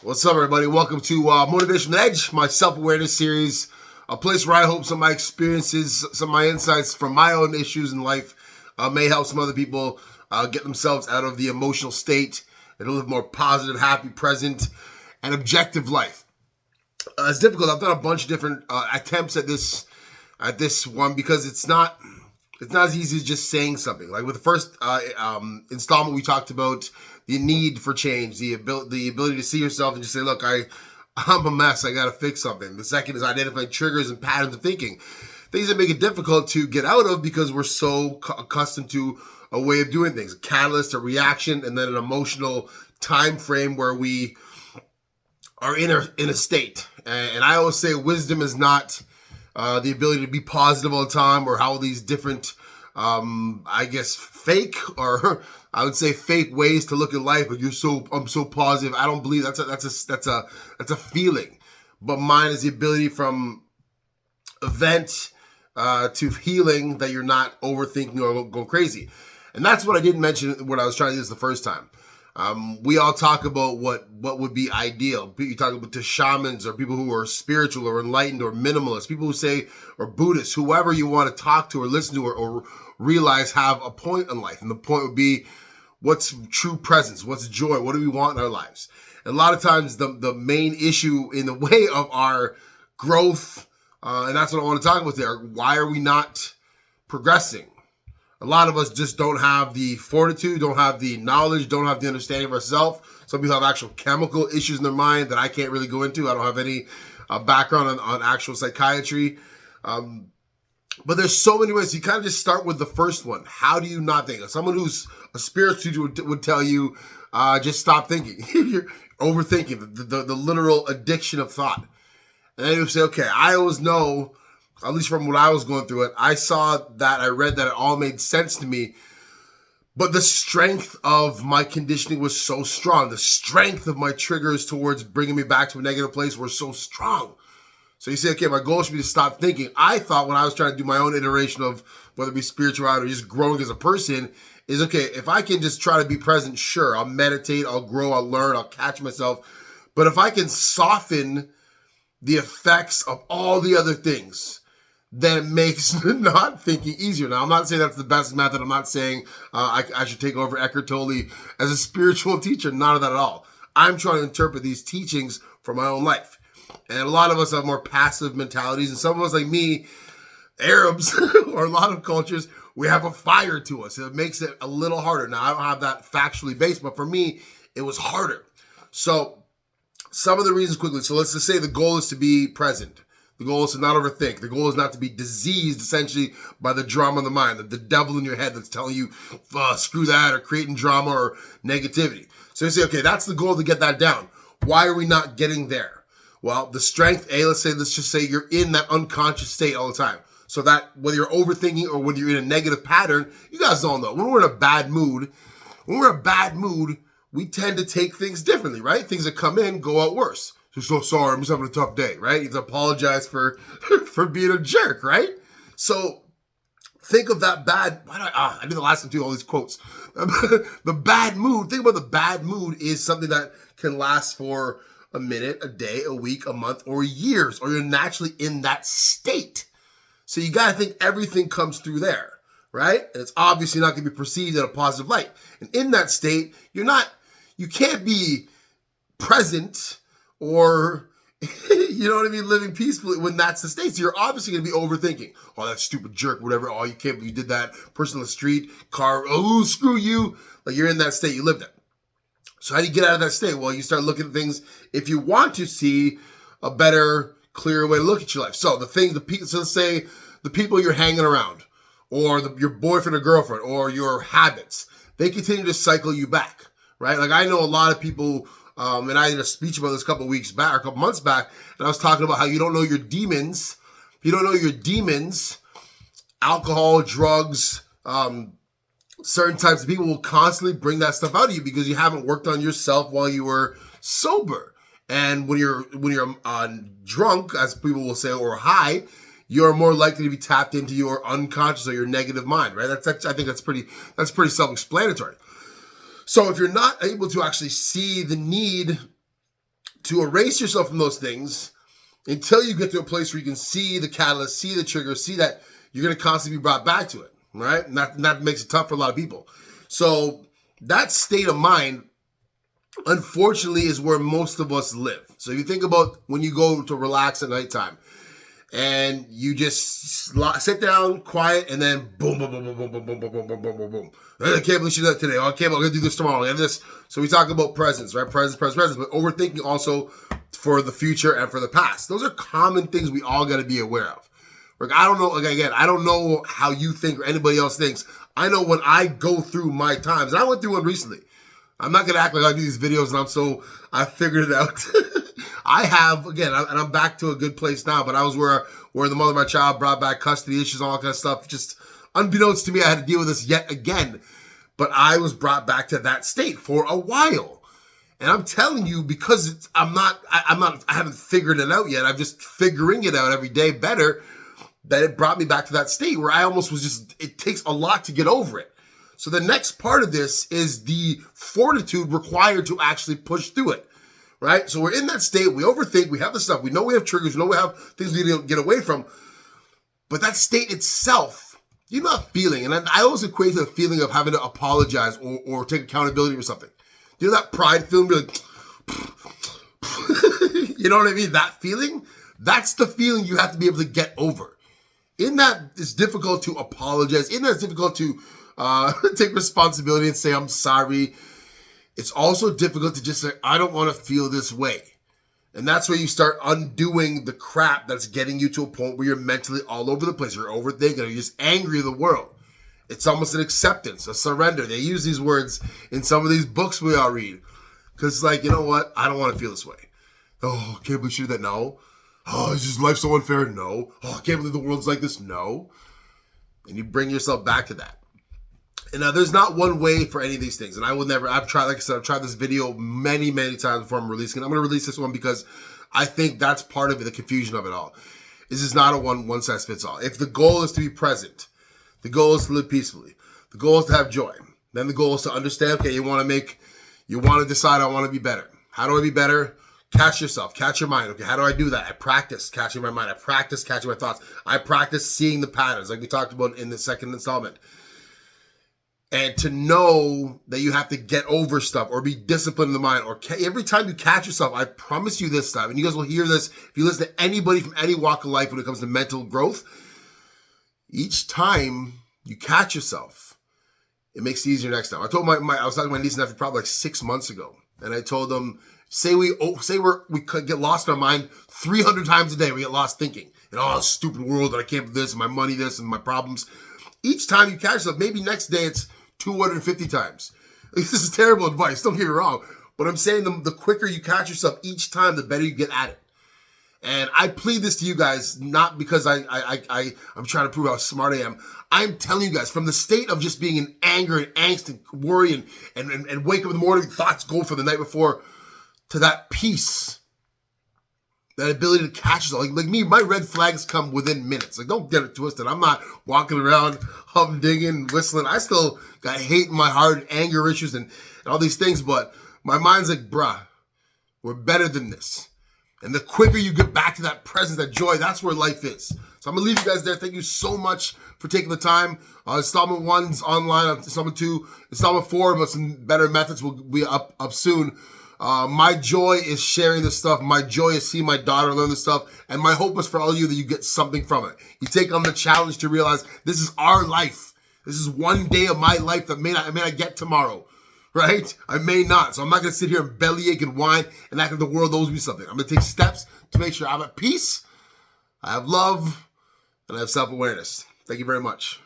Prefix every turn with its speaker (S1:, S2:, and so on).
S1: What's up, everybody? Welcome to Motivation Edge, my self-awareness series, a place where I hope some of my experiences, some of my insights from my own issues in life may help some other people get themselves out of the emotional state and to live a more positive, happy, present, and objective life. It's difficult. I've done a bunch of different attempts at this one because it's not as easy as just saying something. Like with the first installment, we talked about the need for change, the ability to see yourself and just say, look, I'm a mess. I got to fix something. The second is identifying triggers and patterns of thinking, things that make it difficult to get out of because we're so accustomed to a way of doing things, a catalyst, a reaction, and then an emotional time frame where we are in a state. And I always say wisdom is not the ability to be positive all the time, or how these different, fake, or I would say fake ways to look at life. But I'm so positive. I don't believe that's a feeling. But mine is the ability from event to healing that you're not overthinking or going crazy. And that's what I didn't mention when I was trying to do this the first time. We all talk about what would be ideal. You talk about the shamans or people who are spiritual or enlightened or minimalist, people who say, or Buddhists, whoever you want to talk to or listen to or realize have a point in life. And the point would be, what's true presence? What's joy? What do we want in our lives? And a lot of times the main issue in the way of our growth, and that's what I want to talk about there, why are we not progressing? A lot of us just don't have the fortitude, don't have the knowledge, don't have the understanding of ourselves. Some people have actual chemical issues in their mind that I can't really go into. I don't have any background on actual psychiatry. But there's so many ways. You kind of just start with the first one. How do you not think? Someone who's a spiritual teacher would tell you, just stop thinking. You're overthinking, the literal addiction of thought. And then you say, okay, I always know, at least from when I was going through it, I read that it all made sense to me. But the strength of my conditioning was so strong. The strength of my triggers towards bringing me back to a negative place were so strong. So you say, okay, my goal should be to stop thinking. I thought when I was trying to do my own iteration of whether it be spirituality or just growing as a person is, okay, if I can just try to be present, sure, I'll meditate, I'll grow, I'll learn, I'll catch myself. But if I can soften the effects of all the other things, then it makes not thinking easier. Now, I'm not saying that's the best method. I'm not saying I should take over Eckhart Tolle as a spiritual teacher. None of that at all. I'm trying to interpret these teachings for my own life. And a lot of us have more passive mentalities. And some of us, like me, Arabs, or a lot of cultures, we have a fire to us. It makes it a little harder. Now, I don't have that factually based, but for me, it was harder. So some of the reasons quickly. So let's just say the goal is to be present. The goal is to not overthink. The goal is not to be diseased, essentially, by the drama of the mind, the devil in your head that's telling you, screw that, or creating drama or negativity. So you say, okay, that's the goal, to get that down. Why are we not getting there? Well, the strength, let's just say you're in that unconscious state all the time. So that whether you're overthinking or whether you're in a negative pattern, you guys all know, when we're in a bad mood, we tend to take things differently, right? Things that come in go out worse. So sorry, I'm just having a tough day, right? You have to apologize for being a jerk, right? So think of that bad, I did the last time too, all these quotes. The bad mood, think about the bad mood is something that can last for a minute, a day, a week, a month, or years, or you're naturally in that state. So you got to think everything comes through there, right? And it's obviously not going to be perceived in a positive light. And in that state, you can't be present or, you know what I mean, living peacefully when that's the state. So you're obviously going to be overthinking. Oh, that stupid jerk, whatever. Oh, you can't believe you did that. Person on the street, car, oh, screw you. Like you're in that state, you lived it. So how do you get out of that state? Well, you start looking at things if you want to see a better, clearer way to look at your life. So so let's say the people you're hanging around, or your boyfriend or girlfriend, or your habits, they continue to cycle you back, right? Like I know a lot of people, and I did a speech about this a couple months back, and I was talking about how you don't know your demons. If you don't know your demons, alcohol, drugs, certain types of people will constantly bring that stuff out of you because you haven't worked on yourself while you were sober. And when you're drunk, as people will say, or high, you're more likely to be tapped into your unconscious or your negative mind, right? I think that's pretty self-explanatory. So if you're not able to actually see the need to erase yourself from those things until you get to a place where you can see the catalyst, see the trigger, see that you're going to constantly be brought back to it, right? And that makes it tough for a lot of people. So that state of mind, unfortunately, is where most of us live. So if you think about when you go to relax at nighttime and you just sit down, quiet, and then boom, boom, boom, boom, boom, boom, boom, boom, boom, boom, boom, boom, boom. I can't believe she did that today. Oh, I can't believe I'm going to do this tomorrow. And this. So we talk about presence, right? Presence, but overthinking also for the future and for the past. Those are common things we all got to be aware of. Like, I don't know, like, again, I don't know how you think or anybody else thinks. I know when I go through my times, and I went through one recently. I'm not going to act like I do these videos and I figured it out. I have, again, and I'm back to a good place now, but I was where the mother of my child brought back custody issues, all that kind of stuff. Just unbeknownst to me, I had to deal with this yet again. But I was brought back to that state for a while. And I'm telling you, because I haven't figured it out yet. I'm just figuring it out every day better, that it brought me back to that state where I almost was just, it takes a lot to get over it. So the next part of this is the fortitude required to actually push through it, right? So we're in that state, we overthink, we have the stuff, we know we have triggers, we know we have things we need to get away from, but that state itself, you're not feeling, and I always equate to the feeling of having to apologize or take accountability for something. Do you know that pride feeling? Be like, you know what I mean? That feeling, that's the feeling you have to be able to get over. In that, it's difficult to apologize. In that, it's difficult to take responsibility and say, I'm sorry. It's also difficult to just say, I don't want to feel this way. And that's where you start undoing the crap that's getting you to a point where you're mentally all over the place. You're overthinking, you're just angry at the world. It's almost an acceptance, a surrender. They use these words in some of these books we all read. Because it's like, you know what? I don't want to feel this way. Oh, can't believe she did that? No. Oh, is just life so unfair? No. Oh, I can't believe the world's like this? No. And you bring yourself back to that. And now there's not one way for any of these things. And I've tried this video many, many times before I'm releasing it. I'm going to release this one because I think that's part of it, the confusion of it all. This is not a one size fits all. If the goal is to be present, the goal is to live peacefully, the goal is to have joy, then the goal is to understand, okay, you want to decide, I want to be better. How do I be better? Catch yourself, catch your mind. Okay, how do I do that? I practice catching my mind. I practice catching my thoughts. I practice seeing the patterns like we talked about in the second installment. And to know that you have to get over stuff or be disciplined in the mind, or every time you catch yourself, I promise you this time, and you guys will hear this if you listen to anybody from any walk of life when it comes to mental growth, each time you catch yourself, it makes it easier next time. I told I was talking to my niece and nephew probably like 6 months ago, and I told them, say we could get lost in our mind 300 times a day. We get lost thinking, this stupid world, that I can't do this, and my money this, and my problems. Each time you catch yourself, maybe next day it's 250 times. This is terrible advice, don't get me wrong. But I'm saying the quicker you catch yourself each time, the better you get at it. And I plead this to you guys, not because I'm trying to prove how smart I am. I'm telling you guys, from the state of just being in anger and angst and worry and wake up in the morning, thoughts go for the night before, to that peace, that ability to catch yourself. Like me, my red flags come within minutes. Like, don't get it twisted. I'm not walking around humdigging, whistling. I still got hate in my heart and anger issues and all these things, but my mind's like, bruh, we're better than this. And the quicker you get back to that presence, that joy, that's where life is. So I'm going to leave you guys there. Thank you so much for taking the time. Installment 1's online. Installment 2. Installment 4, but some better methods will be up soon. My joy is sharing this stuff. My joy is seeing my daughter learn this stuff. And my hope is for all of you that you get something from it. You take on the challenge to realize this is our life. This is one day of my life that I may not get tomorrow. Right? I may not. So I'm not going to sit here and bellyache and whine and act like the world owes me something. I'm going to take steps to make sure I'm at peace, I have love, and I have self-awareness. Thank you very much.